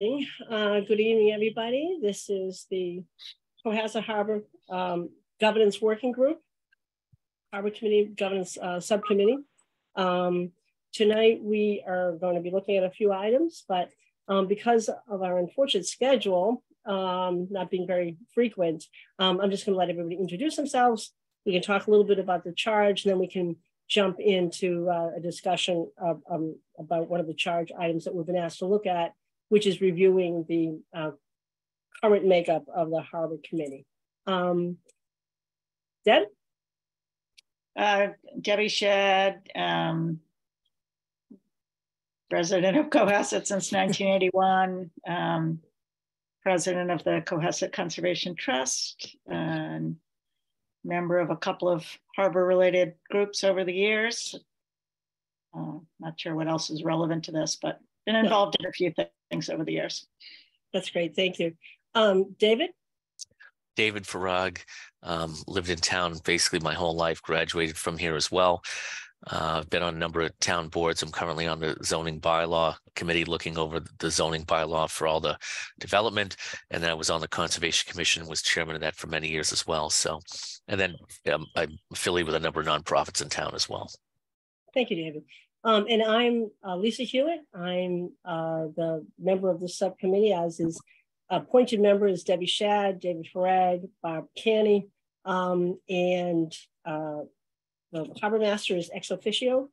Good evening, everybody. This is the Cohasset Harbor Governance Working Group, Harbor Committee Governance Subcommittee. Tonight, we are going to be looking at a few items, but because of our unfortunate schedule, not being very frequent, I'm just going to let everybody introduce themselves. We can talk a little bit about the charge, and then we can jump into a discussion about one of the charge items that we've been asked to look at, which is reviewing the current makeup of the Harbor Committee. Deb? Debbie Shedd, president of Cohasset since 1981, president of the Cohasset Conservation Trust, and member of a couple of harbor-related groups over the years. Not sure what else is relevant to this, but been involved in a few things over the years. That's great, thank you. David? David Farag, lived in town basically my whole life, graduated from here as well. I've been on a number of town boards. I'm currently on the zoning bylaw committee looking over the zoning bylaw for all the development. And then I was on the Conservation Commission, was chairman of that for many years as well. So, and then I'm affiliated with a number of nonprofits in town as well. Thank you, David. And I'm Lisa Hewitt. I'm the member of the subcommittee, as is appointed member is Debbie Shedd, David Farag, Bob Canny, and the harbor master is ex officio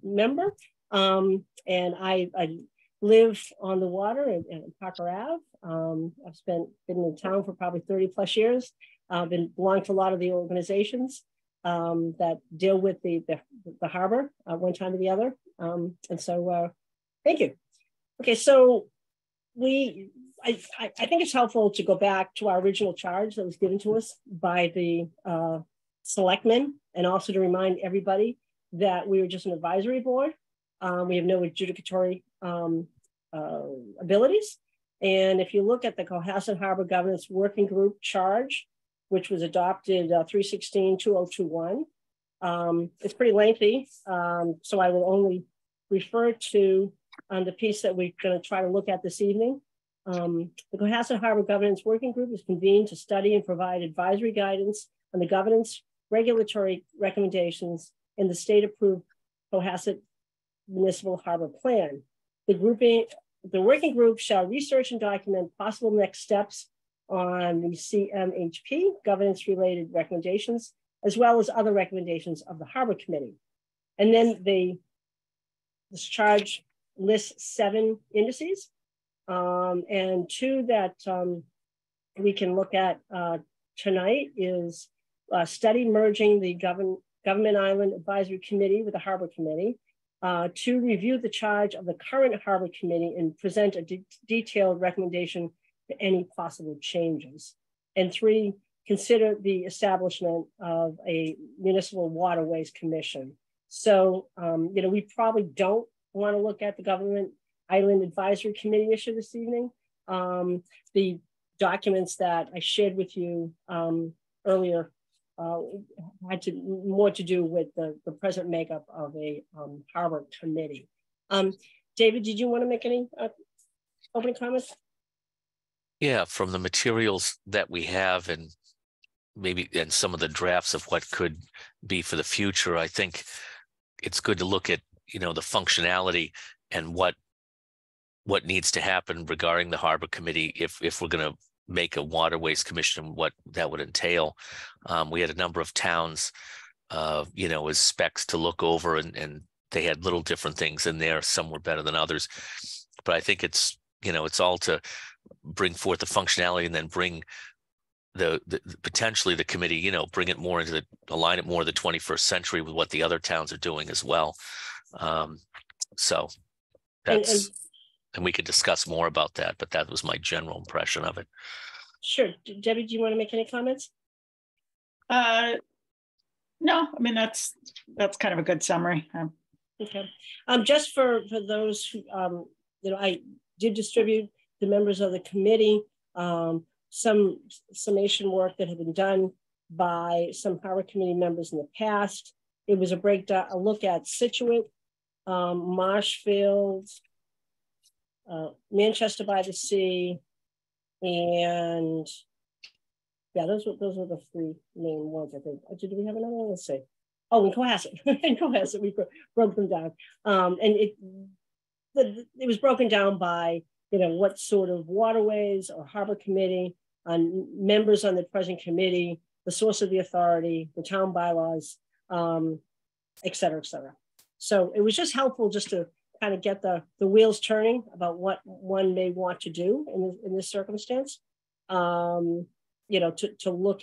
member. And I live on the water in Parker Ave. I've been in town for probably 30 plus years. I've belonged to a lot of the organizations that deal with the harbor one time or the other. And so thank you. Okay, so I think it's helpful to go back to our original charge that was given to us by the selectmen, and also to remind everybody that we were just an advisory board. We have no adjudicatory abilities. And if you look at the Cohasset Harbor Governance Working Group charge, which was adopted 3/16/2021, it's pretty lengthy. So I will only refer to the piece that we're going to try to look at this evening. The Cohasset Harbor Governance Working Group is convened to study and provide advisory guidance on the governance regulatory recommendations in the state-approved Cohasset Municipal Harbor Plan. The working group shall research and document possible next steps on the CMHP governance-related recommendations, as well as other recommendations of the Harbor Committee. And then this charge lists 7 indices, and 2 that we can look at tonight is study merging the Government Island Advisory Committee with the Harbor Committee, to review the charge of the current Harbor Committee and present a detailed recommendation to any possible changes. And 3, consider the establishment of a Municipal Waterways Commission. So, we probably don't want to look at the Government Island Advisory Committee issue this evening. The documents that I shared with you earlier had more to do with the present makeup of a Harbor Committee. David, did you want to make any opening comments? Yeah, from the materials that we have and some of the drafts of what could be for the future, I think it's good to look at, the functionality and what needs to happen regarding the Harbor Committee if we're going to make a Waterways Commission, what that would entail. We had a number of towns, as specs to look over, and they had little different things in there. Some were better than others, but I think it's all to bring forth the functionality and then bring the potentially the committee, bring it more into align it more to the 21st century with what the other towns are doing as well. So that's. And we could discuss more about that, but that was my general impression of it. Sure. Debbie, do you want to make any comments? No, I mean, that's kind of a good summary. Okay. Just for those who, I did distribute the members of the committee some summation work that had been done by some Harbor Committee members in the past. It was a look at Scituate, Marshfield, Manchester by the Sea, and yeah, those were the three main ones, I think. Do we have another one? Let's see. Oh, in Cohasset. In Cohasset, we broke them down. And it was broken down by, what sort of waterways or harbor committee, members on the present committee, the source of the authority, the town bylaws, et cetera, et cetera. So it was just helpful just to kind of get the wheels turning about what one may want to do in this circumstance. To look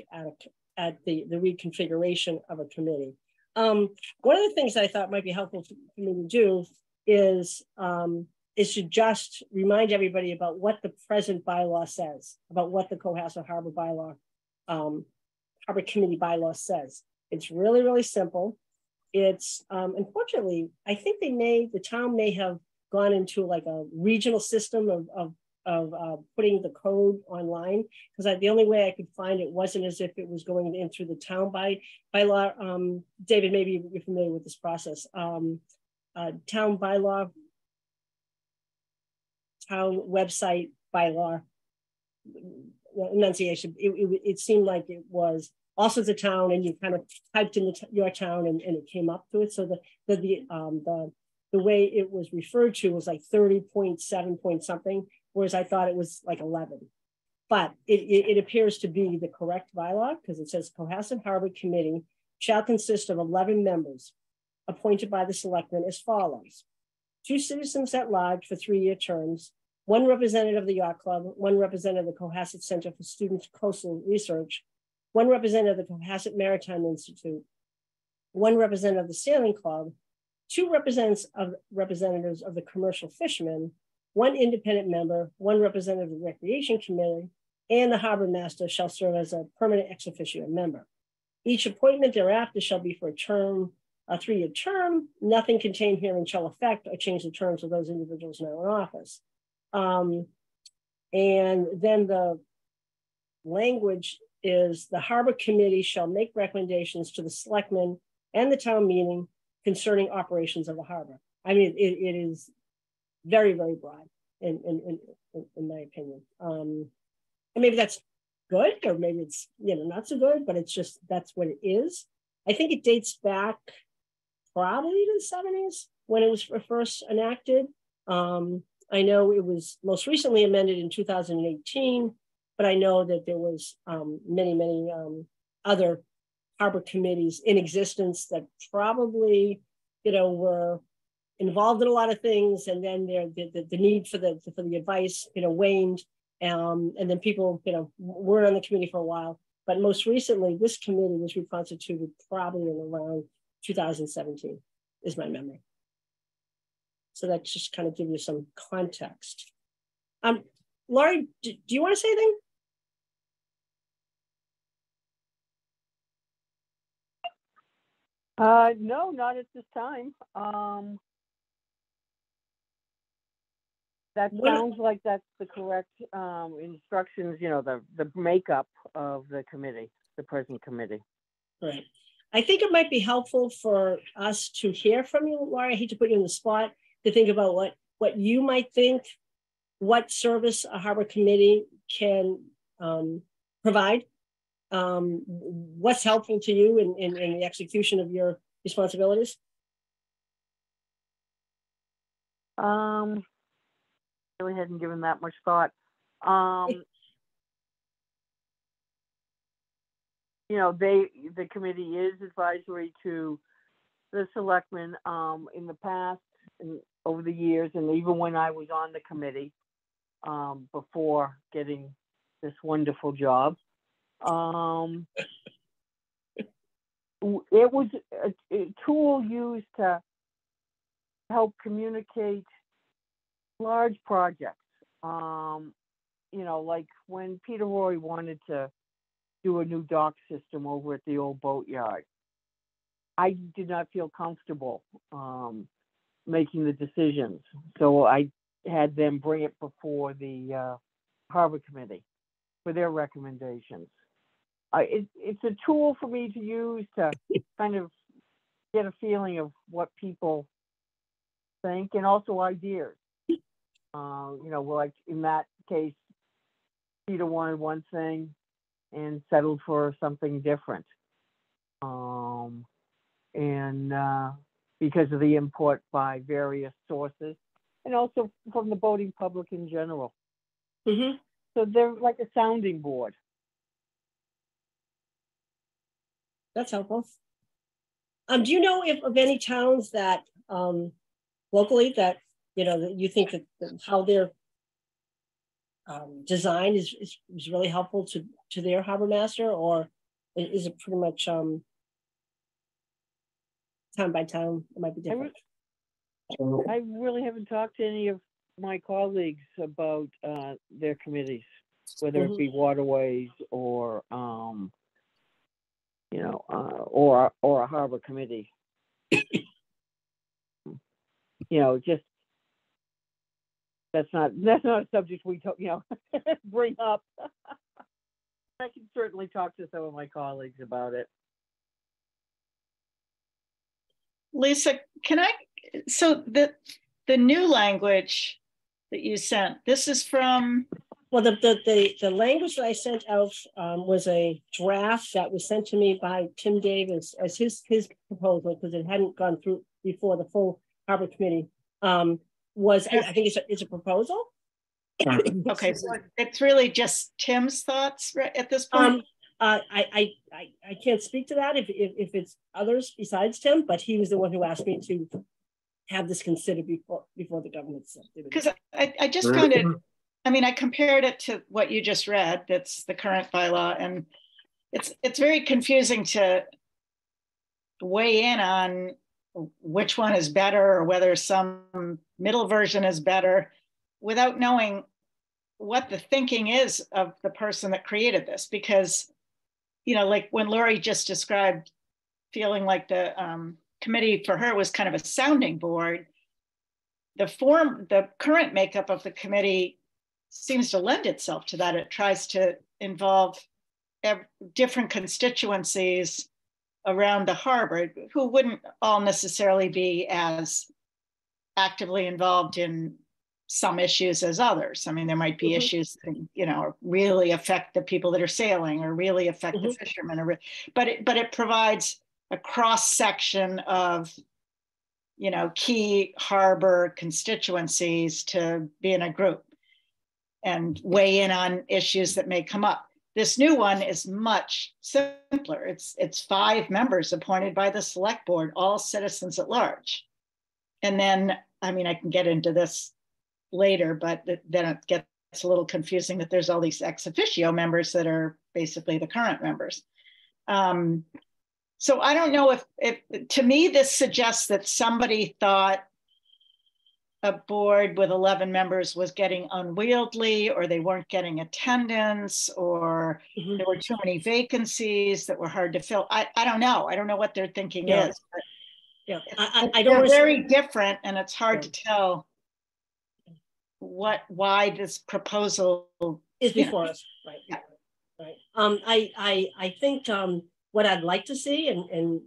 at the reconfiguration of a committee. One of the things that I thought might be helpful for me to do is to just remind everybody about what the present bylaw says, about what the Cohasset Harbor bylaw, Harbor Committee bylaw says. It's really, really simple. It's unfortunately, I think the town may have gone into like a regional system of putting the code online, because the only way I could find it wasn't as if it was going in through the town bylaw. David, maybe you're familiar with this process. Town bylaw, town website bylaw enunciation. It seemed like it was also the town, and you kind of typed in your town and it came up to it. So the way it was referred to was like 30.7 point something, whereas I thought it was like 11. But it appears to be the correct bylaw, because it says Cohasset Harbor Committee shall consist of 11 members appointed by the selectmen as follows: 2 citizens at large for 3-year terms, 1 representative of the Yacht Club, 1 representative of the Cohasset Center for Student Coastal Research, 1 representative of the Cohasset Maritime Institute, 1 representative of the Sailing Club, 2 representatives of the Commercial Fishermen, 1 independent member, 1 representative of the Recreation Committee, and the Harbor Master shall serve as a permanent ex officio member. Each appointment thereafter shall be for a 3-year term. Nothing contained herein shall affect or change the terms of those individuals now in office. And then the language is: the Harbor Committee shall make recommendations to the selectmen and the town meeting concerning operations of the harbor. I mean, it is very, very broad in my opinion. And maybe that's good, or maybe it's not so good, but it's just, that's what it is. I think it dates back probably to the 70s when it was first enacted. I know it was most recently amended in 2018, but I know that there was many other harbor committees in existence that probably, were involved in a lot of things, and then the need for the advice, waned, and then people, weren't on the committee for a while. But most recently, this committee was reconstituted probably in around 2017, is my memory. So that just kind of give you some context. Laurie, do you want to say anything? No, not at this time. That sounds like that's the correct instructions, the makeup of the committee, the present committee. Right. I think it might be helpful for us to hear from you, Laurie. I hate to put you on the spot, to think about what you might think, what service a harbor committee can provide, what's helpful to you in the execution of your responsibilities. Really hadn't given that much thought. The committee is advisory to the selectmen in the past and over the years, and even when I was on the committee before getting this wonderful job. It was a tool used to help communicate large projects. Like when Peter Roy wanted to do a new dock system over at the old boatyard, I did not feel comfortable making the decisions. So I had them bring it before the Harbor Committee for their recommendations. It's a tool for me to use to kind of get a feeling of what people think, and also ideas. Like in that case, Peter wanted one thing and settled for something different. Because of the input by various sources and also from the boating public in general. Mm-hmm. So they're like a sounding board. That's helpful. Do you know of any towns that locally that that you think that how their design is really helpful to their harbor master, or is it pretty much town by town? It might be different. I really haven't talked to any of my colleagues about their committees, whether it be waterways or or a harbor committee. Just that's not a subject we bring up. I can certainly talk to some of my colleagues about it. Lisa, so the new language that you sent, this is from? Well, the language that I sent out was a draft that was sent to me by Tim Davis as his proposal, because it hadn't gone through before the full harbor committee. I think it's a proposal. Okay, so it's really just Tim's thoughts at this point? I can't speak to that if it's others besides Tim, but he was the one who asked me to have this considered before the government. Because I just found it, I compared it to what you just read, that's the current bylaw, and it's very confusing to weigh in on which one is better or whether some middle version is better without knowing what the thinking is of the person that created this. Because, like when Lori just described feeling like the committee for her was kind of a sounding board, the current makeup of the committee seems to lend itself to that. It tries to involve different constituencies around the harbor who wouldn't all necessarily be as actively involved in some issues as others. There might be issues that, really affect the people that are sailing or really affect the fishermen, but it provides a cross section of key harbor constituencies to be in a group and weigh in on issues that may come up. This new one is much simpler. It's 5 members appointed by the select board, all citizens at large. And then, I can get into this later, but then it gets a little confusing that there's all these ex officio members that are basically the current members. So I don't know if to me, this suggests that somebody thought a board with 11 members was getting unwieldy, or they weren't getting attendance, or there were too many vacancies that were hard to fill. I don't know. I don't know what their thinking is. But I don't. They're very different, and it's hard to tell why this proposal is before us. Right. Right. I think what I'd like to see, and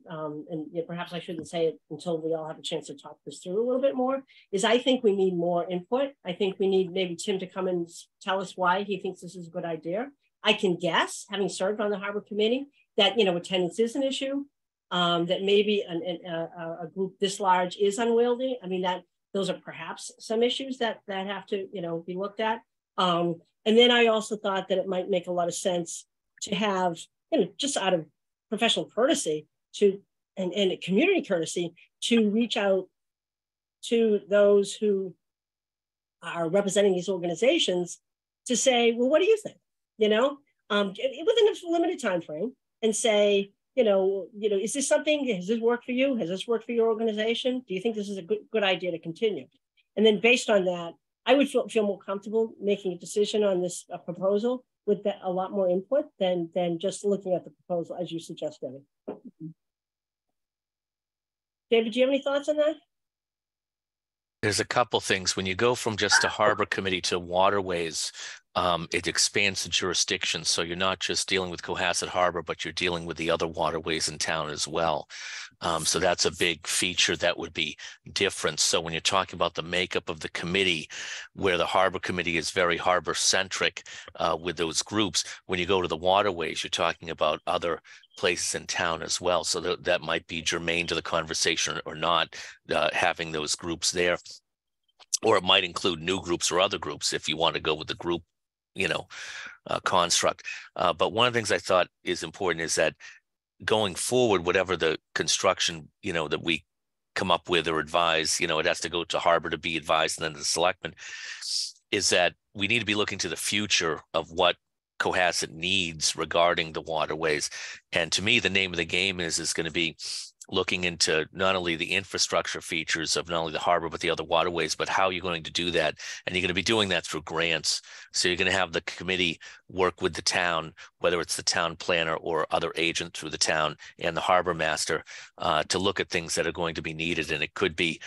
perhaps I shouldn't say it until we all have a chance to talk this through a little bit more, is I think we need more input. I think we need maybe Tim to come and tell us why he thinks this is a good idea. I can guess, having served on the harbor committee, that attendance is an issue, that maybe a group this large is unwieldy. Those are perhaps some issues that have to be looked at. And then I also thought that it might make a lot of sense to have, just out of professional courtesy and community courtesy, to reach out to those who are representing these organizations to say, well, what do you think? Within a limited time frame, and say, is this something, has this worked for you? Has this worked for your organization? Do you think this is a good idea to continue? And then based on that, I would feel more comfortable making a decision on this proposal with a lot more input than just looking at the proposal as you suggest, Debbie. David, do you have any thoughts on that? There's a couple things. When you go from just a harbor committee to waterways, it expands the jurisdiction. So you're not just dealing with Cohasset Harbor, but you're dealing with the other waterways in town as well. So that's a big feature that would be different. So when you're talking about the makeup of the committee, where the harbor committee is very harbor centric with those groups, when you go to the waterways, you're talking about other places in town as well. So that might be germane to the conversation or not, having those groups there. Or it might include new groups or other groups if you want to go with the group, construct. But one of the things I thought is important is that going forward, whatever the construction, that we come up with or advise, it has to go to harbor to be advised and then the selectmen, is that we need to be looking to the future of what Cohasset needs regarding the waterways. And to me, the name of the game is going to be looking into not only the infrastructure features of not only the harbor, but the other waterways, but how you're going to do that. And you're going to be doing that through grants. So you're going to have the committee work with the town, whether it's the town planner or other agent through the town and the harbor master, to look at things that are going to be needed. And it could be,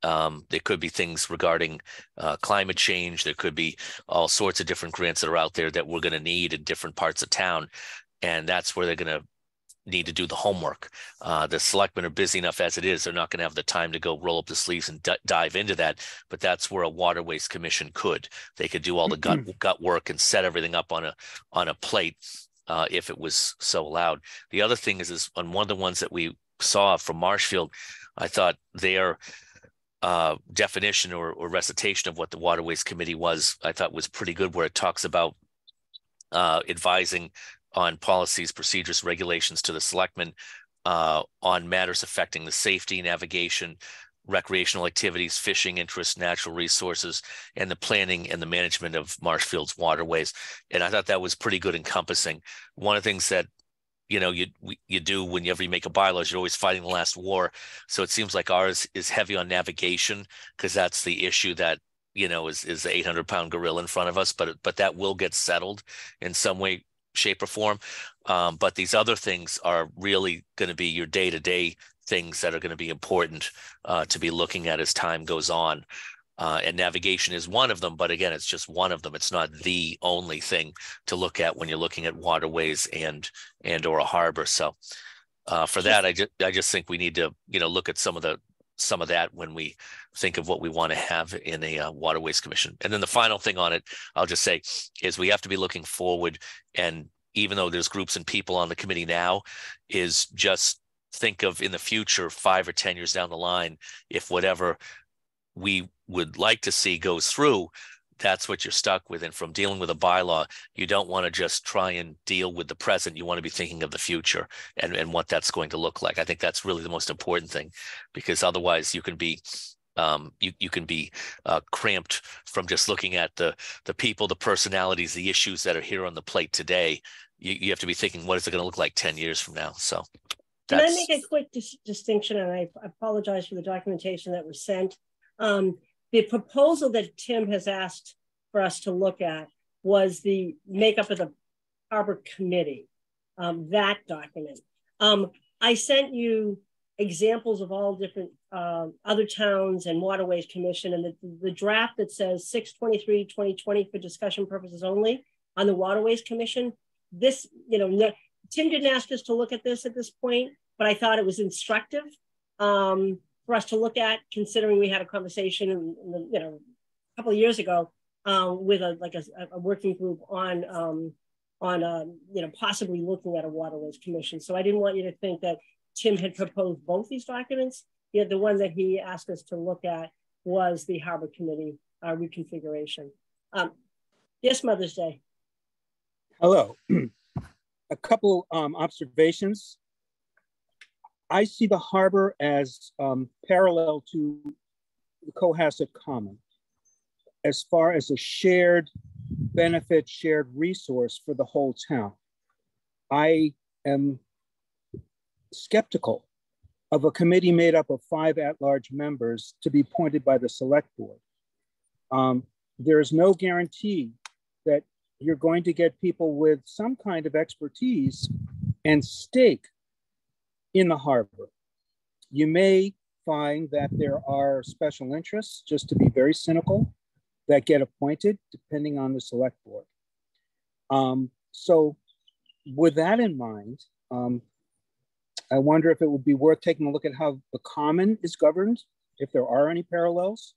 there could be things regarding climate change. There could be all sorts of different grants that are out there that we're going to need in different parts of town. And that's where they're going to need to do the homework. The selectmen are busy enough as it is. They're not going to have the time to go roll up the sleeves and dive into that. But that's where a waterways commission could. They could do all the gut work and set everything up on a plate if it was so allowed. The other thing is on one of the ones that we saw from Marshfield, I thought their definition or recitation of what the waterways committee was, I thought was pretty good, where it talks about advising on policies, procedures, regulations to the selectmen on matters affecting the safety, navigation, recreational activities, fishing interests, natural resources, and the planning and the management of Marshfield's waterways. And I thought that was pretty good encompassing. One of the things that you do whenever you make a bylaw is you're always fighting the last war. So it seems like ours is heavy on navigation, because that's the issue that is the 800-pound gorilla in front of us, but that will get settled in some way, shape, or form. But these other things are really going to be your day-to-day things that are going to be important to be looking at as time goes on. And navigation is one of them, but again, it's just one of them. It's not the only thing to look at when you're looking at waterways and or a harbor. So for that, I just think we need to look at some of that when we think of what we want to have in a waterways commission. And then the final thing on it, I'll just say, is we have to be looking forward. And even though there's groups and people on the committee now, is just think of in the future, 5 or 10 years down the line, if whatever we would like to see goes through, that's what you're stuck with. And from dealing with a bylaw, you don't want to just try and deal with the present. You want to be thinking of the future and what that's going to look like. I think that's really the most important thing, because otherwise you can be cramped from just looking at the people, the personalities, the issues that are here on the plate today. You have to be thinking, what is it going to look like 10 years from now? So can I make a quick distinction? And I apologize for the documentation that was sent. The proposal that Tim has asked for us to look at was the makeup of the harbor committee, that document. I sent you examples of all different other towns and waterways commission, and the draft that says 6/23/2020 for discussion purposes only on the waterways commission. This, Tim didn't ask us to look at this at this point, but I thought it was instructive for us to look at, considering we had a conversation a couple of years ago with a working group on possibly looking at a waterways commission. So I didn't want you to think that Tim had proposed both these documents. The one that he asked us to look at was the harbor committee reconfiguration. Yes, Mother's Day. Hello. A couple observations. I see the harbor as parallel to the Cohasset Common as far as a shared benefit, shared resource for the whole town. I am skeptical of a committee made up of 5 at-large members to be appointed by the select board. There is no guarantee that you're going to get people with some kind of expertise and stake in the harbor. You may find that there are special interests, just to be very cynical, that get appointed depending on the select board. So with that in mind, I wonder if it would be worth taking a look at how the common is governed, if there are any parallels,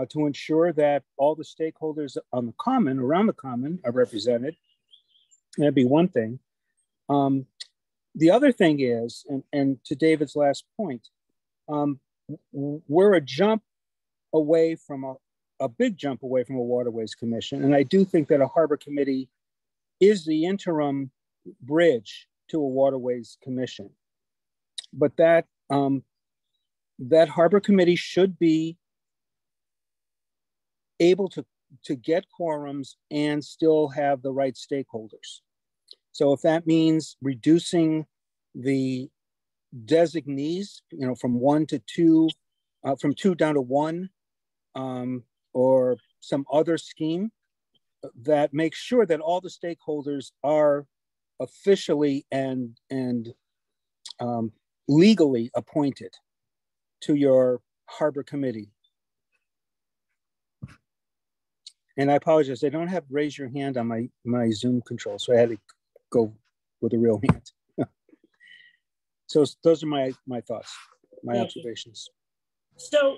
to ensure that all the stakeholders on the common, around the common, are represented. That'd be one thing. The other thing is, and to David's last point, we're a jump away from a big jump away from a Waterways Commission. And I do think that a Harbor Committee is the interim bridge to a Waterways Commission. But that Harbor Committee should be able to get quorums and still have the right stakeholders. So if that means reducing the designees, from 1 to 2, from 2 down to 1, or some other scheme that makes sure that all the stakeholders are officially and legally appointed to your Harbor Committee. And I apologize, I don't have raise your hand on my Zoom control, so I had to go with a real hand. So those are my thoughts, my observations. So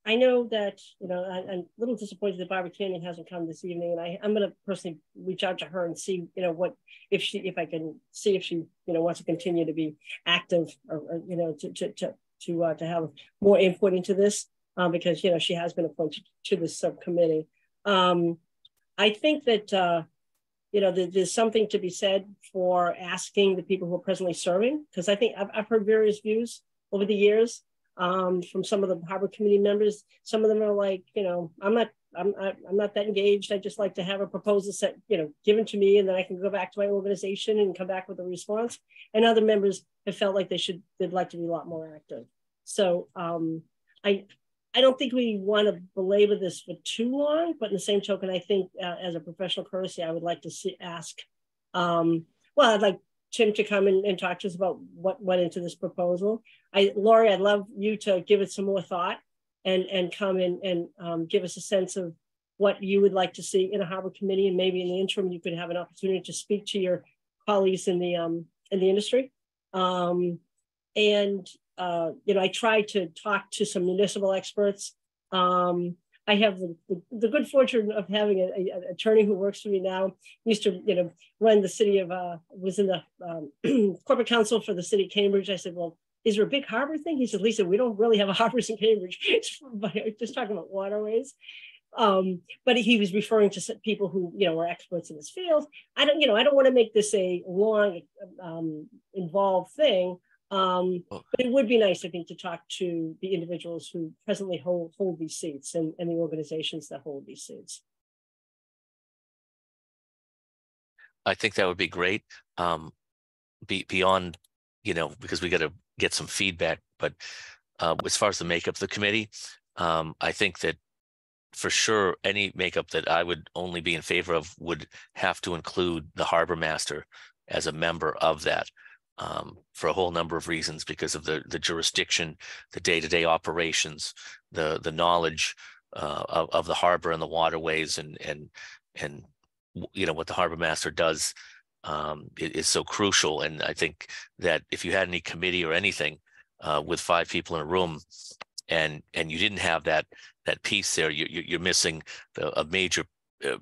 I know that, I'm a little disappointed that Barbara Canyon hasn't come this evening, and I'm going to personally reach out to her and see, if I can see if she, wants to continue to be active, or to have more input into this, because, she has been appointed to this subcommittee. I think that, there's something to be said for asking the people who are presently serving, because I think I've heard various views over the years from some of the Harbor Committee members. Some of them are like, I'm not that engaged. I just like to have a proposal set, given to me, and then I can go back to my organization and come back with a response. And other members have felt like they'd like to be a lot more active. So I don't think we want to belabor this for too long, but in the same token, I think as a professional courtesy, I would like to ask, I'd like Tim to come and talk to us about what went into this proposal. Lori, I'd love you to give it some more thought and come in and give us a sense of what you would like to see in a Harbor Committee, and maybe in the interim, you could have an opportunity to speak to your colleagues in the industry. I tried to talk to some municipal experts. I have the good fortune of having an attorney who works for me now. He used to, run the city of, was in the corporate council for the city of Cambridge. I said, well, is there a big harbor thing? He said, Lisa, we don't really have a harbors in Cambridge. Just talking about waterways. But he was referring to people who, were experts in this field. I don't want to make this a long, involved thing. But it would be nice, I think, to talk to the individuals who presently hold these seats and the organizations that hold these seats. I think that would be great. Beyond, because we got to get some feedback, but as far as the makeup of the committee, I think that for sure any makeup that I would only be in favor of would have to include the harbor master as a member of that. For a whole number of reasons, because of the jurisdiction, the day-to-day operations, the knowledge of the harbor and the waterways, and what the harbor master does is so crucial. And I think that if you had any committee or anything with 5 people in a room, and you didn't have that piece there, you're missing a major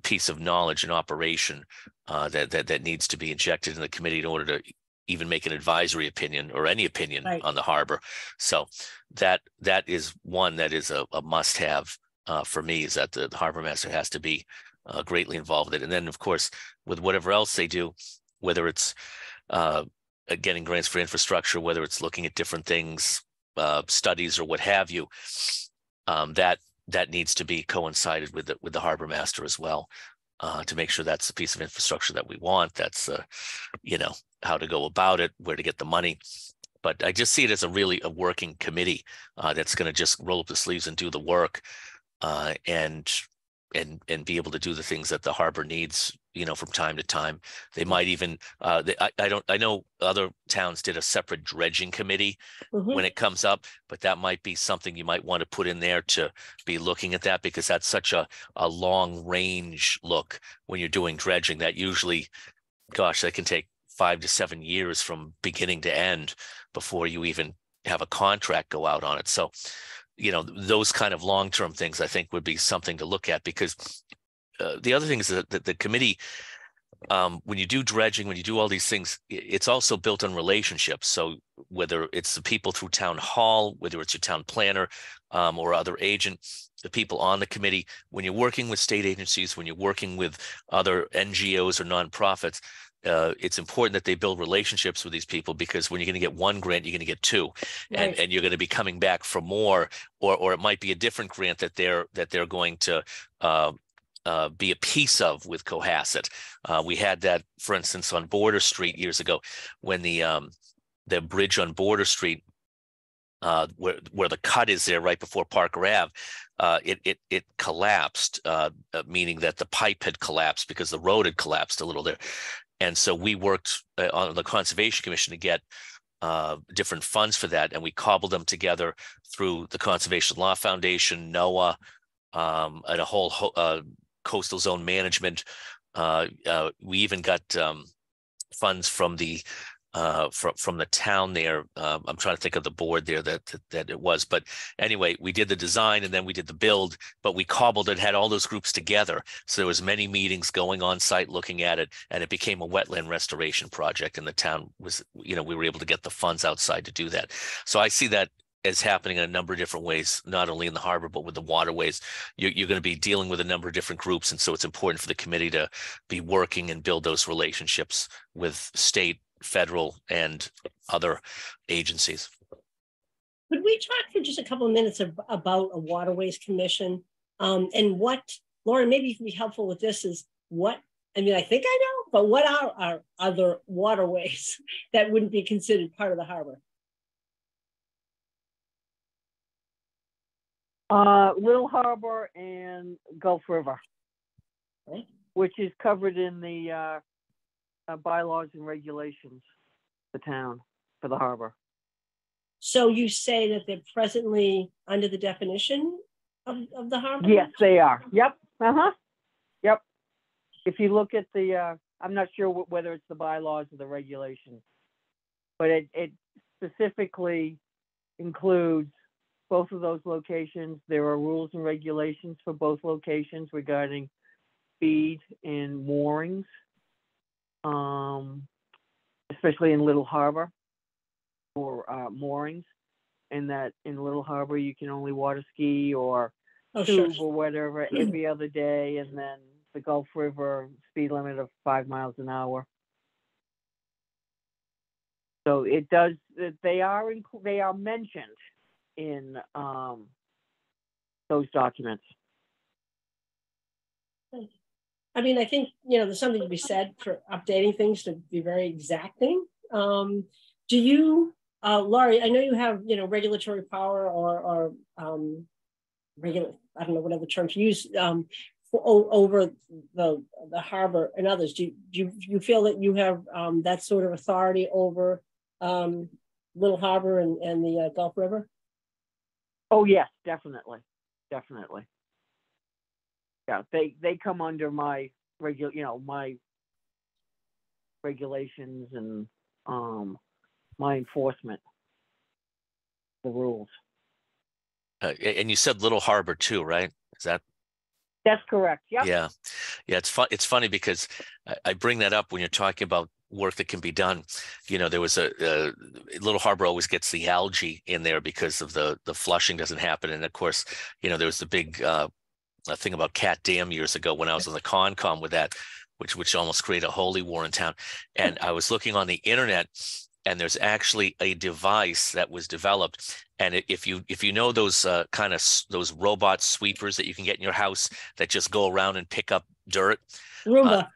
piece of knowledge and operation that needs to be injected in the committee in order to even make an advisory opinion or any opinion on the harbor. So that is one that is a must-have for me, is that the harbor master has to be greatly involved in it. And then, of course, with whatever else they do, whether it's getting grants for infrastructure, whether it's looking at different things, studies or what have you, that needs to be coincided with the harbor master as well, to make sure that's the piece of infrastructure that we want. That's how to go about it, where to get the money. But I just see it as a working committee that's going to just roll up the sleeves and do the work, and be able to do the things that the harbor needs, from time to time. They might even, I know other towns did a separate dredging committee when it comes up, but that might be something you might want to put in there to be looking at that, because that's such a long range look when you're doing dredging that usually, gosh, that can take 5 to 7 years from beginning to end before you even have a contract go out on it. So, you know, those kind of long-term things I think would be something to look at, because the other thing is that the committee, when you do dredging, when you do all these things, it's also built on relationships. So whether it's the people through town hall, whether it's your town planner or other agent, the people on the committee, when you're working with state agencies, when you're working with other NGOs or nonprofits, it's important that they build relationships with these people, because when you're going to get one grant, you're going to get two, Right. and you're going to be coming back for more, or it might be a different grant that they're going to be a piece of with Cohasset. We had that, for instance, on Border Street years ago, when the bridge on Border Street, where the cut is there right before Parker Ave, it collapsed, meaning that the pipe had collapsed because the road had collapsed a little there. And so we worked on the Conservation Commission to get different funds for that, and we cobbled them together through the Conservation Law Foundation, NOAA, and a whole coastal zone management. We even got funds from the town there. I'm trying to think of the board there that it was, but anyway, we did the design and then we did the build, but we cobbled it, had all those groups together. So there was many meetings going on site looking at it, and it became a wetland restoration project, and the town was, you know, we were able to get the funds outside to do that. So I see that as happening in a number of different ways, not only in the harbor, but with the waterways. You're going to be dealing with a number of different groups. And so it's important for the committee to be working and build those relationships with state, federal, and other agencies. Could we talk for just a couple of minutes about a waterways commission? And what, Lauren, maybe you can be helpful with this, is what, I mean, I think I know, but what are our other waterways that wouldn't be considered part of the harbor? Little Harbor and Gulf River, Right. which is covered in the bylaws and regulations, the town for the harbor. So you say that they're presently under the definition of the harbor? Yes, they are. Yep. Yep. If you look at the, I'm not sure whether it's the bylaws or the regulations, but it specifically includes both of those locations. There are rules and regulations for both locations regarding speed and moorings, especially in Little Harbor for moorings, and that in Little Harbor you can only water ski or tube or whatever every other day, and then the Gulf River speed limit of 5 miles an hour. So it does. They are mentioned in those documents. I mean, I think, you know, there's something to be said for updating things to be very exacting. Do you, Laurie, I know you have, you know, regulatory power or regular, I don't know, whatever term to use, over the harbor and others. Do you feel that you have that sort of authority over Little Harbor and the Gulf River? Oh yes, definitely. Yeah, they come under my my regulations and my enforcement, the rules. And you said Little Harbor too, right? Is that? That's correct. Yep. Yeah. It's funny because I bring that up when you're talking about work that can be done. You know, there was a Little Harbor always gets the algae in there because of the flushing doesn't happen. And of course, you know, there was the big thing about Cat Dam years ago when I was on the Concom with that, which almost created a holy war in town. And I was looking on the internet, and there's actually a device that was developed. And if you know those kind of those robot sweepers that you can get in your house that just go around and pick up dirt. Roomba.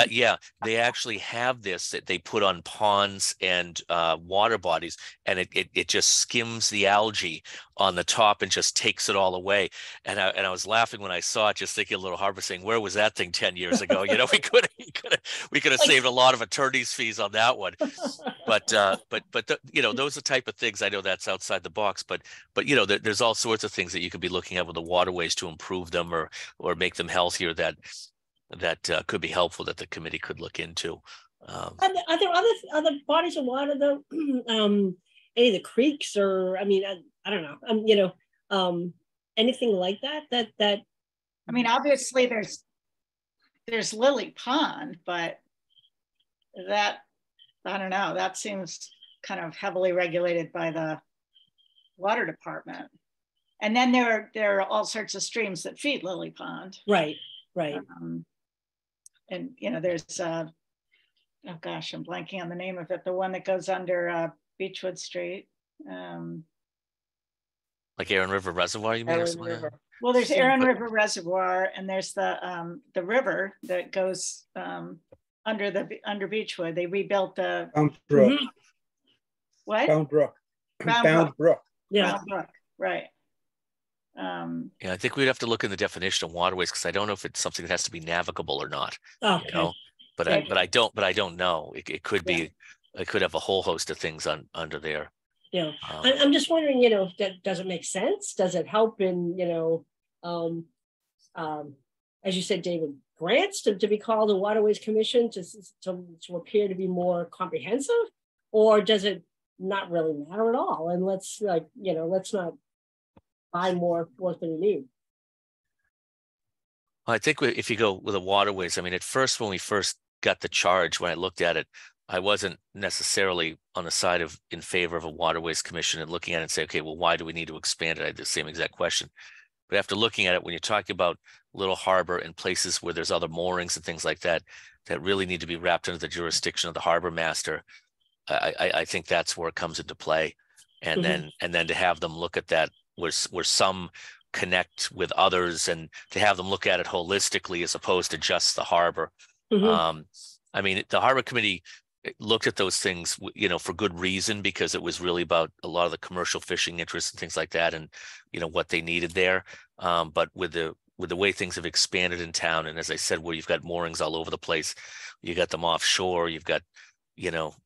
Yeah, they actually have this that they put on ponds and water bodies, and it just skims the algae on the top and just takes it all away. And I was laughing when I saw it, just thinking of Little Harbor, saying, "Where was that thing 10 years ago?" You know, we could have saved a lot of attorney's fees on that one. But you know, those are the type of things. I know that's outside the box, but you know, there's all sorts of things that you could be looking at with the waterways to improve them or make them healthier that could be helpful, that the committee could look into. Are there other bodies of water though? Any of the creeks, or I mean, I don't know. Anything like that. I mean, obviously there's Lily Pond, but that, I don't know, that seems kind of heavily regulated by the water department. And then there are all sorts of streams that feed Lily Pond. Right. And there's oh gosh, I'm blanking on the name of it. The one that goes under Beechwood Street. Like Aaron River Reservoir, you mean? Aaron River. Well, there's Aaron River Reservoir, and there's the river that goes under Beechwood. They rebuilt the Bound Brook. Mhm. What? Bound Brook. Bound Brook. Yeah. Bound Brook, right. Yeah, I think we'd have to look in the definition of waterways, because I don't know if it's something that has to be navigable or not. Okay. You know? But I don't know. It could be. It could have a whole host of things under there. Yeah, I'm just wondering, does it make sense? Does it help in, as you said, David, grants to be called a Waterways Commission to appear to be more comprehensive, or does it not really matter at all? And let's not buy more than we need. Well, I think if you go with the waterways, I mean, at first, when we first got the charge, when I looked at it, I wasn't necessarily on the side of in favor of a waterways commission and looking at it and say, okay, well, why do we need to expand it? I had the same exact question. But after looking at it, when you're talking about Little Harbor and places where there's other moorings and things like that, that really need to be wrapped under the jurisdiction of the harbor master, I think that's where it comes into play. And then to have them look at that where some connect with others, and to have them look at it holistically as opposed to just the harbor. I mean, the harbor committee looked at those things, for good reason, because it was really about a lot of the commercial fishing interests and things like that, and what they needed there. But with the way things have expanded in town, and as I said, where you've got moorings all over the place, you got them offshore, you've got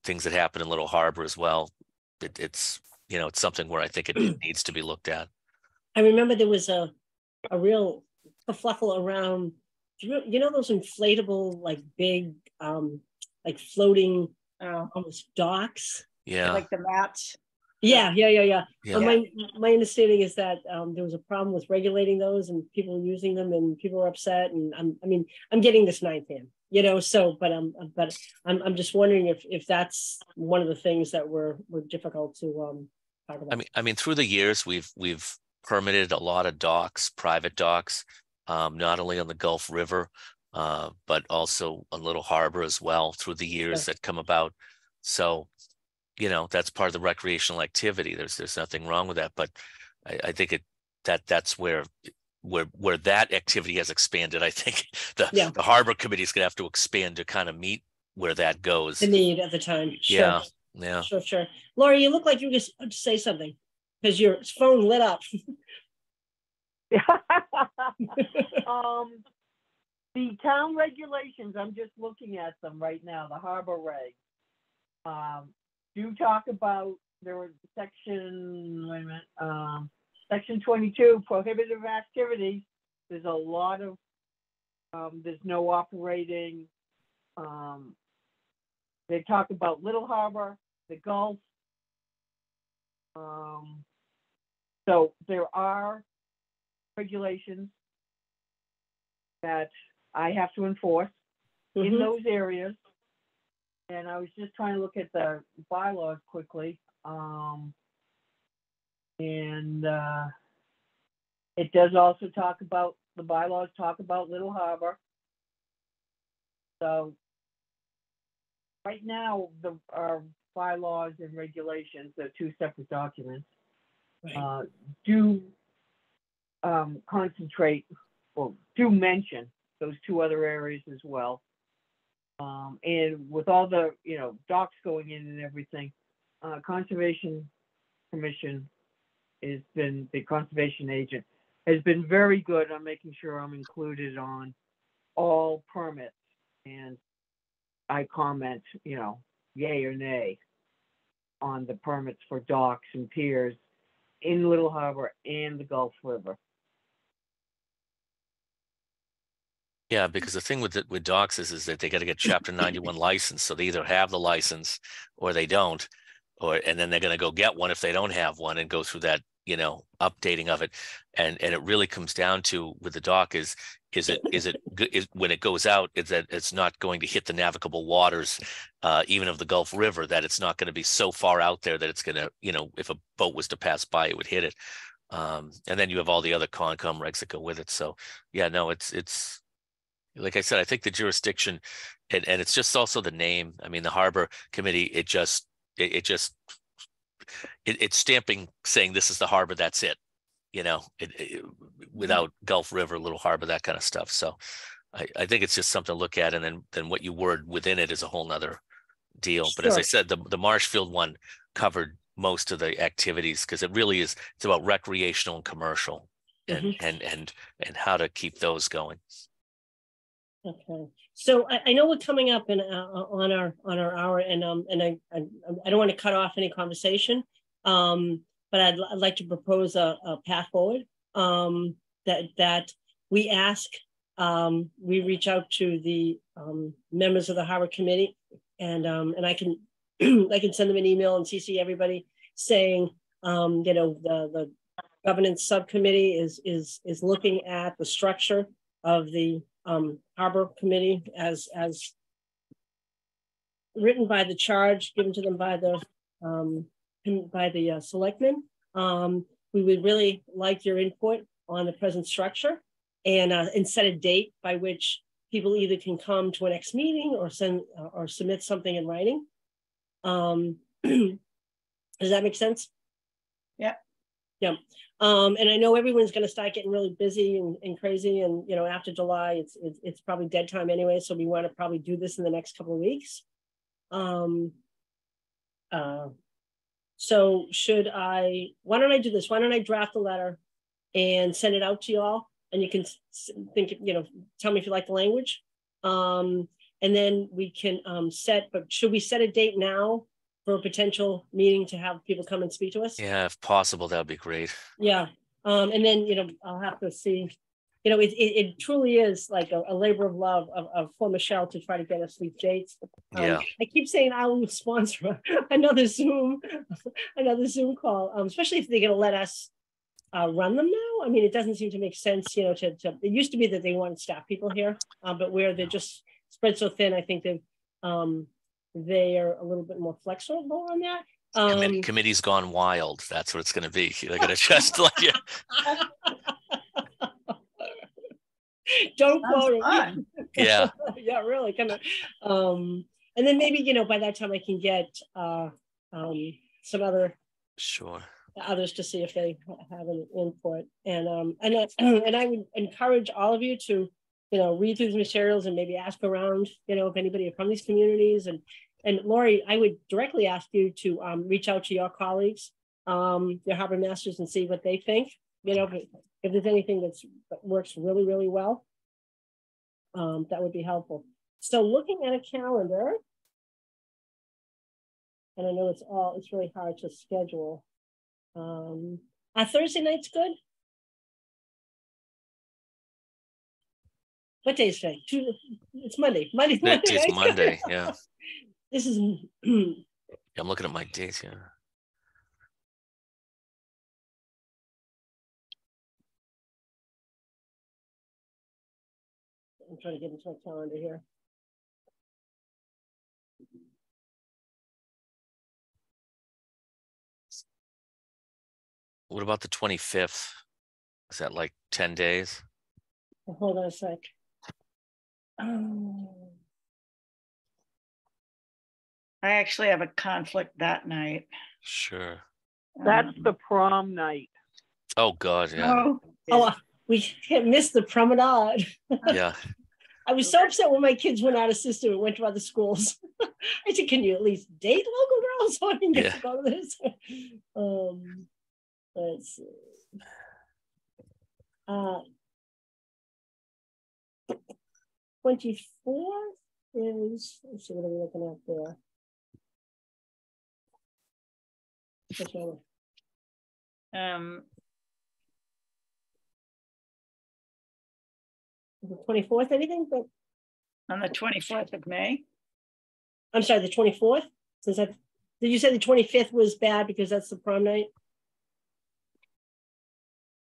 things that happen in Little Harbor as well. It's something where I think it needs to be looked at. I remember there was a real kerfuffle around, those inflatable, like big, like floating, almost docks. Yeah. Like the mats. Yeah. My understanding is that there was a problem with regulating those, and people were using them, and people were upset. And I'm getting this ninth hand, but I'm just wondering if that's one of the things that were difficult to talk about. I mean, through the years, we've permitted a lot of docks, private docks, not only on the Gulf River, but also on Little Harbor as well through the years that come about. So, that's part of the recreational activity. There's nothing wrong with that, but I think that's where that activity has expanded. I think the harbor committee is going to have to expand to kind of meet where that goes. The need at the time. Sure. Yeah. Sure. Laura, you look like you just say something because your phone lit up. The town regulations, I'm just looking at them right now, the harbor regs. Do talk about, there was section 22, prohibitive activities. There's a lot of, there's no operating. They talk about Little Harbor, the Gulf. So there are regulations that I have to enforce in those areas. And I was just trying to look at the bylaws quickly. And it does also talk about, the bylaws talk about Little Harbor. So right now, our bylaws and regulations, they're two separate documents, do concentrate, or do mention those two other areas as well. And with all the, docks going in and everything, Conservation Commission has been, the conservation agent has been very good on making sure I'm included on all permits. And I comment, yay or nay on the permits for docks and piers in Little Harbor and the Gulf River. Yeah, because the thing with docks is that they got to get Chapter 91 license. So they either have the license or they don't, and then they're going to go get one if they don't have one and go through that, updating of it. And it really comes down to with the dock is when it goes out, is that it's not going to hit the navigable waters, even of the Gulf River, that it's not going to be so far out there that it's going to, if a boat was to pass by, it would hit it. And then you have all the other Concom regs that go with it. So yeah, no, it's like I said, I think the jurisdiction, and it's just also the name. I mean, the Harbor Committee, it's stamping saying this is the harbor, that's it, without Gulf River, Little Harbor, that kind of stuff. So I think it's just something to look at, and then what you word within it is a whole nother deal. But as I said, the Marshfield one covered most of the activities because it really is, it's about recreational and commercial and how to keep those going. Okay, so I know we're coming up on our hour, and I don't want to cut off any conversation, but I'd like to propose a path forward, that we ask, we reach out to the members of the Harbor Committee, and I can I can send them an email and CC everybody saying, the governance subcommittee is looking at the structure of the Harbor Committee as written by the charge given to them by the selectmen. We would really like your input on the present structure, and set a date by which people either can come to a next meeting or send or submit something in writing. Does that make sense? Yeah. Yeah. And I know everyone's going to start getting really busy and crazy, and after July, it's probably dead time anyway. So we want to probably do this in the next couple of weeks. So why don't I do this? Why don't I draft a letter and send it out to you all, and you can think, tell me if you like the language. And then we can but should we set a date now for a potential meeting to have people come and speak to us? Yeah, if possible, that would be great. Yeah. And then, I'll have to see, it truly is like a labor of love for Michelle to try to get us these dates. Yeah. I keep saying I will sponsor another Zoom call, especially if they're going to let us run them now. I mean, it doesn't seem to make sense, it used to be that they wanted staff people here, but where they're just spread so thin, I think they are a little bit more flexible on that. Committee's gone wild. That's what it's going to be. They're going to just like you. Don't quote it. Yeah. Yeah, really kind of. And then maybe by that time I can get some others to see if they have any input, and I would encourage all of you to read through the materials and maybe ask around if anybody from these communities, and Lori, I would directly ask you to reach out to your colleagues, your harbor masters, and see what they think. If there's anything that works really, really well, that would be helpful. So looking at a calendar, and I know it's really hard to schedule. Thursday night's good. What day is today? It's Monday. Monday. It's Monday. Yeah. This is. I'm looking at my dates here. I'm trying to get into my calendar here. What about the 25th? Is that like 10 days? Well, hold on a sec. I actually have a conflict that night. Sure. That's the prom night. Oh God, yeah. We can't miss the promenade. Yeah. I was so upset when my kids went out of system and went to other schools. I said, can you at least date local girls so I can get to go to this? Let's see. 24th is, let's see, what are we looking at there? The 24th, anything? But On the 24th of May? I'm sorry, the 24th? Since I, did you say the 25th was bad because that's the prom night?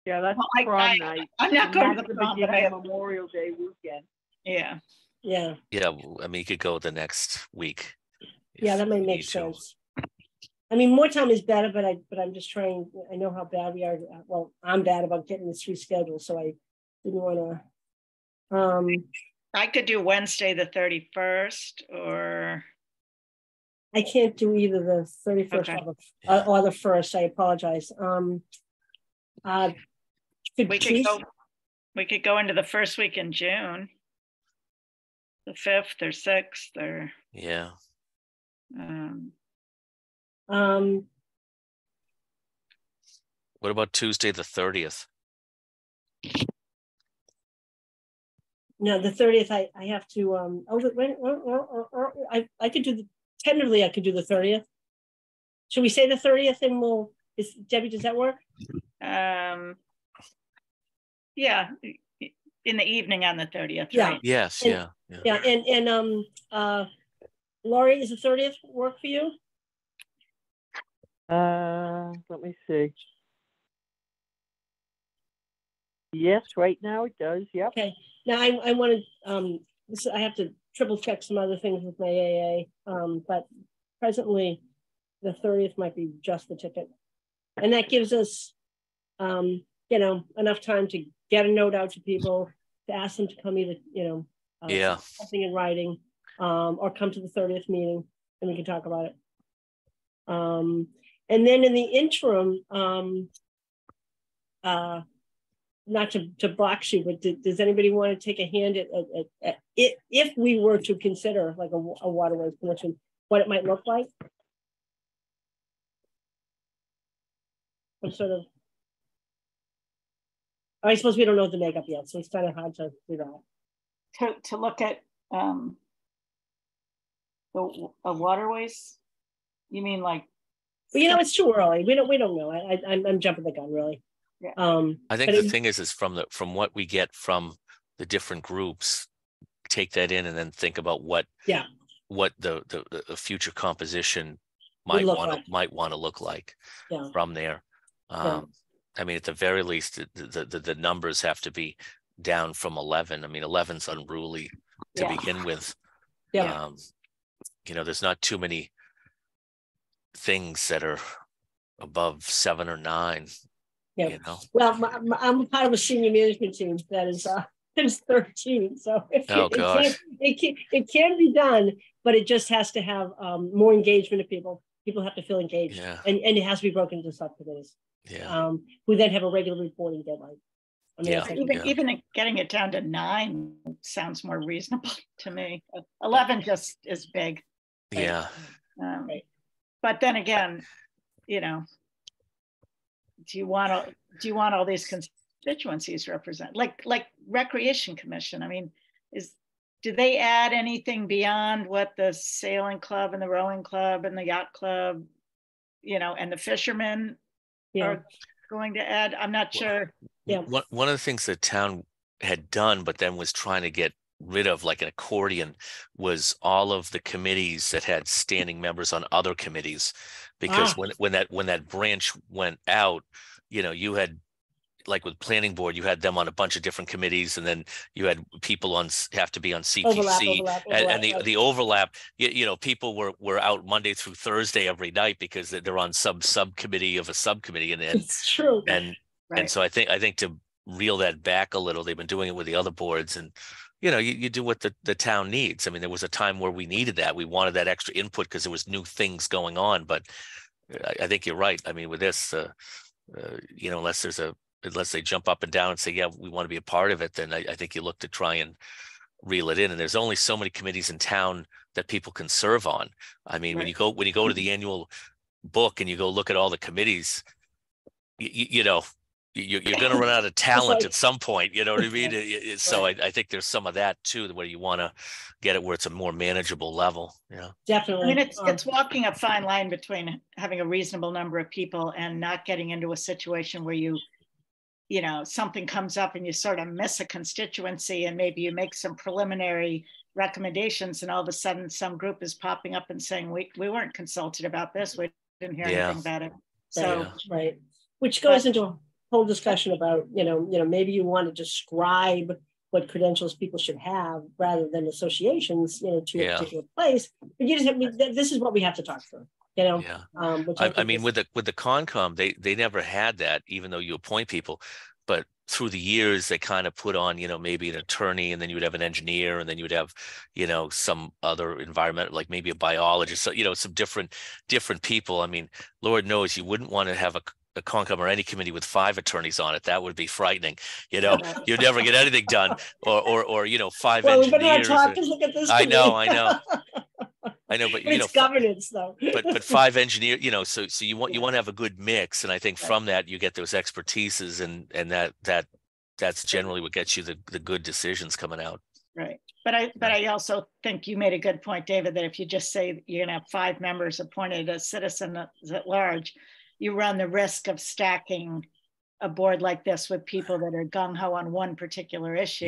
Yeah, that's Well, prom night. I'm not and going to that's the prom, but I beginning have, of Memorial Day weekend. yeah. Yeah, Yeah, I mean, you could go the next week. yeah, that might you make need to. sense. I mean, more time is better, but I'm just trying, I know how bad we are. Well, I'm bad about getting this rescheduled, so I didn't want to, I could do Wednesday, the 31st, or I can't do either the 31st Okay. or the 1st. I apologize. we could go into the first week in June, the 5th or 6th, or Yeah. What about Tuesday the 30th? No, the 30th, I have to, I could do tentatively, I could do the 30th. Should we say the 30th and Debbie, does that work? Yeah, in the evening on the 30th, Yeah. right? Yes, And- yeah. Yeah, Laurie, is the 30th work for you? Let me see. Yes, right now it does. Yep. Okay, now I wanted, I have to triple check some other things with my AA, but presently the 30th might be just the ticket. And that gives us, enough time to get a note out to people, to ask them to come either, Yeah. something in writing, or come to the 30th meeting and we can talk about it. And then in the interim, not to box you, but does anybody want to take a hand at if we were to consider like a waterways commission, what it might look like? Some sort of, I suppose we don't know the makeup yet, so it's kind of hard to figure out. To look at the waterways, you mean like? Well, it's too early. We don't know. I'm jumping the gun, really. Yeah. I think the thing is from what we get from the different groups, take that in and then think about what the future composition might want to look like from there. I mean, at the very least, the numbers have to be down from 11. I mean, 11's unruly to begin with. Yeah. There's not too many things that are above 7 or 9. Yeah. Well, I'm part of a senior management team that is 13. So it can be done, but it just has to have more engagement of people. People have to feel engaged, and it has to be broken into subcommittees. Yeah. Who then have a regular reporting deadline. I mean, even getting it down to 9 sounds more reasonable to me. 11 just is big. Yeah. But then again, do you want all these constituencies represent, like Recreation Commission? I mean, do they add anything beyond what the sailing club and the rowing club and the yacht club, and the fishermen are going to add? I'm not sure. Yeah. One of the things the town had done, but then was trying to get rid of like an accordion, was all of the committees that had standing members on other committees, because when that branch went out, you had, like with planning board, you had them on a bunch of different committees, and then you had people have to be on CPC, overlap, and the overlap, people were out Monday through Thursday every night because they're on subcommittee of a subcommittee, and it's true. And so I think to reel that back a little, they've been doing it with the other boards, and you do what the town needs. I mean, there was a time where we needed that. We wanted that extra input because there was new things going on. But I think you're right. I mean, with this, unless they jump up and down and say, yeah, we want to be a part of it, then I think you look to try and reel it in. And there's only so many committees in town that people can serve on. I mean, when you go to the annual book and you go look at all the committees, you're going to run out of talent at some point, you know what I mean? So I think there's some of that too, where you want to get it where it's a more manageable level. Definitely. I mean, it's walking a fine line between having a reasonable number of people and not getting into a situation where you you know, something comes up and you sort of miss a constituency and maybe you make some preliminary recommendations and all of a sudden some group is popping up and saying, we weren't consulted about this. We didn't hear anything about it. So, right. Which goes into a whole discussion about, maybe you want to describe what credentials people should have rather than associations, to a particular place. But you just this is what we have to talk through. I mean, with the Concom, they never had that, even though you appoint people. But through the years, they kind of put on, maybe an attorney, and then you would have an engineer, and then you would have, some other environment, like maybe a biologist. So, some different people. I mean, Lord knows you wouldn't want to have a Concom or any committee with 5 attorneys on it. That would be frightening. You'd never get anything done, or 5 engineers. We're not talking. Look at this. I know. But it's governance though. but 5 engineers, so you want to have a good mix, and I think from that you get those expertises, and that's generally what gets you the good decisions coming out. Right. But I also think you made a good point, David, that if you just say you're going to have 5 members appointed as citizens at large, you run the risk of stacking a board like this with people that are gung-ho on one particular issue.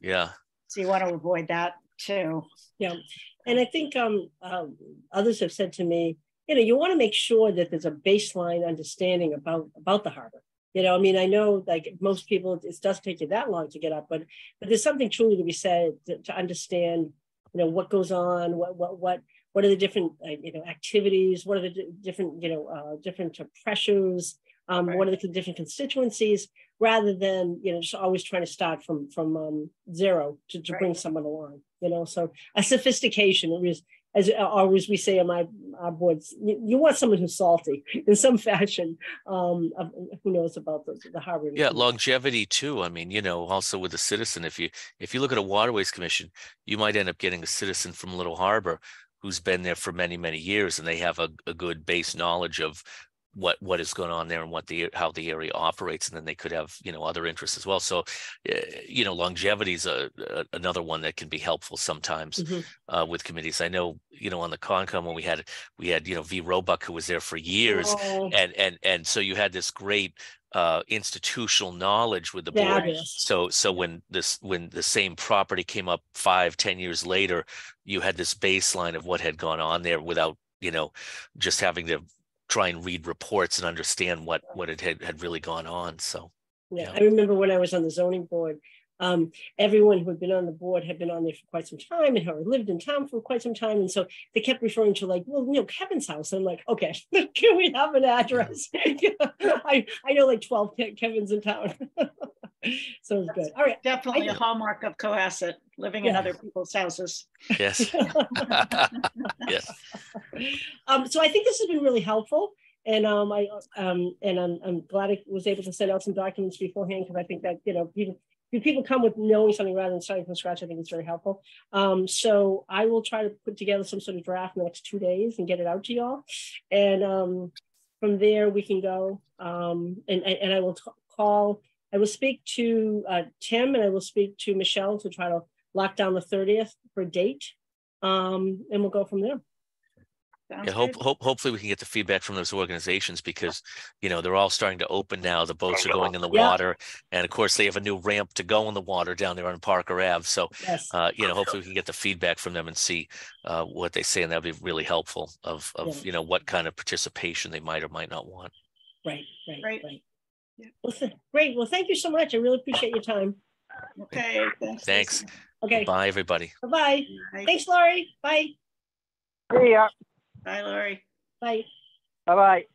Yeah. So you want to avoid that too. Yeah. And I think others have said to me, you want to make sure that there's a baseline understanding about the harbor. I mean, I know like most people, it does take you that long to get up, but there's something truly to be said to understand, what goes on, what are the different, activities, what are the different, different pressures, what are the different constituencies, rather than, just always trying to start from zero to bring someone along, so a sophistication, as always we say on our boards, you want someone who's salty in some fashion, who knows about the harbor. Yeah, longevity too. I mean, also with a citizen, if you look at a waterways commission, you might end up getting a citizen from Little Harbor who's been there for many, many years, and they have a good base knowledge of what is going on there and how the area operates, and then they could have other interests as well. So longevity is another one that can be helpful sometimes with committees. I know on the Concom when we had V. Roebuck, who was there for years, and so you had this great institutional knowledge with the board. So when the same property came up 5-10 years later, you had this baseline of what had gone on there without just having to try and read reports and understand what it had really gone on. So I remember when I was on the zoning board, everyone who had been on the board had been on there for quite some time and had lived in town for quite some time, and so they kept referring to like, well, Kevin's house. I'm like, okay, can we have an address? I know like 12 Kevins in town. So it's good. All right, definitely a hallmark of Cohasset, living in other people's houses. Yes. Yes. So I think this has been really helpful, and I'm glad I was able to send out some documents beforehand, because I think that people come with knowing something rather than starting from scratch. I think it's very helpful. So I will try to put together some sort of draft in the next 2 days and get it out to y'all, and from there we can go. And I will call. I will speak to Tim, and I will speak to Michelle to try to lock down the 30th for a date, and we'll go from there. Hopefully we can get the feedback from those organizations, because they're all starting to open now. The boats are going in the water, and of course they have a new ramp to go in the water down there on Parker Ave. So hopefully we can get the feedback from them and see what they say, and that'd be really helpful of what kind of participation they might or might not want. Right. Yeah. Well, great. Well, thank you so much. I really appreciate your time. Okay. Thanks. Okay. Bye, everybody. Bye. Thanks, Laurie. Bye. See ya. Bye, Laurie. Bye. Bye-bye.